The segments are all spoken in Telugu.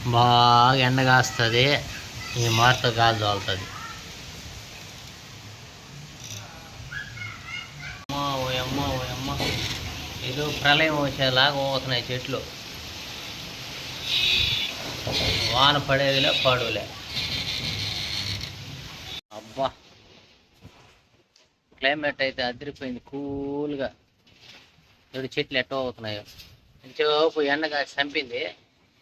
బాగా ఎండ కాస్తుంది, ఈ మారుతో గాలి తోలుతుంది. ఓయమ్మ ఓయమ్మ, ఏదో ప్రళయం వచ్చేలాగా పోతున్నాయి చెట్లు. వాన పడేదిలే పడులే. అబ్బా, క్లైమేట్ అయితే అదిరిపోయింది కూల్గా. ఇప్పుడు చెట్లు ఎట్టో అవుతున్నాయో. ఇంకోపు ఎండగా చంపింది,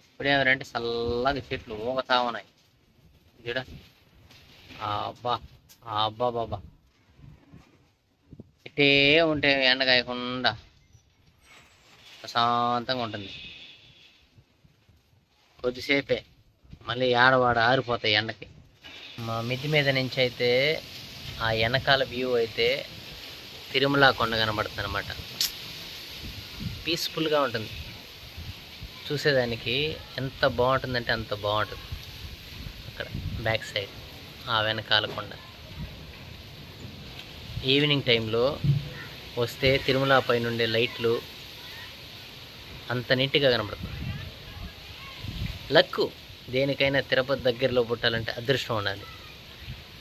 ఇప్పుడు ఏమంటే చల్లగా చెట్లు ఊగతా ఉన్నాయి చూడ. అబ్బా అబ్బా బాబా, ఇట్టే ఉంటే ఎండ కాయకుండా ప్రశాంతంగా ఉంటుంది. కొద్దిసేపే మళ్ళీ ఆడవాడ ఆరిపోతాయి ఎండకి. మా మిద్ది మీద నుంచి అయితే ఆ వెనకాల వ్యూ అయితే తిరుమల కొండ కనబడుతుంది అనమాట. పీస్ఫుల్గా ఉంటుంది చూసేదానికి. ఎంత బాగుంటుందంటే అంత బాగుంటుంది. అక్కడ బ్యాక్ సైడ్ ఆ వెనకాల కొండ ఈవినింగ్ టైంలో వస్తే తిరుమల పైన ఉండే లైట్లు అంత నీట్గా కనబడుతుంది. లక్కు, దేనికైనా తిరుపతి దగ్గరలో పుట్టాలంటే అదృష్టం ఉండాలి.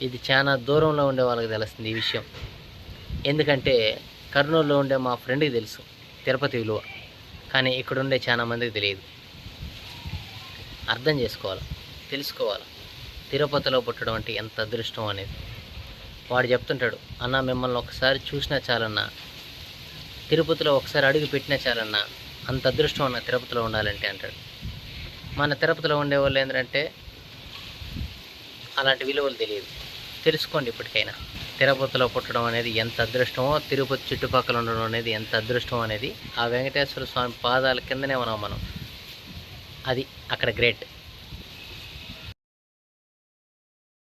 ఇది చాలా దూరంలో ఉండే వాళ్ళకి తెలుస్తుంది ఈ విషయం. ఎందుకంటే కర్నూలులో ఉండే మా ఫ్రెండ్కి తెలుసు తిరుపతి విలువ, కానీ ఇక్కడ ఉండే చాలా మందికి తెలియదు. అర్థం చేసుకోవాలి, తెలుసుకోవాలి తిరుపతిలో పుట్టడం అంటే ఎంత అదృష్టం అనేది. వాడు చెప్తుంటాడు, అన్న మిమ్మల్ని ఒకసారి చూసినా చాలన్నా, తిరుపతిలో ఒకసారి అడుగు పెట్టినా చాలన్నా, అంత అదృష్టం అన్న తిరుపతిలో ఉండాలంటే అంటాడు. మన తిరుపతిలో ఉండేవాళ్ళు ఏంటంటే అలాంటి విలువలు తెలియదు. తెలుసుకోండి ఇప్పటికైనా, తిరుపతిలో పుట్టడం అనేది ఎంత అదృష్టమో, తిరుపతి చుట్టుపక్కల ఉండడం అనేది ఎంత అదృష్టం అనేది. ఆ వెంకటేశ్వర స్వామి పాదాల కిందనే ఉన్నాం మనం. అది అక్కడ గ్రేట్.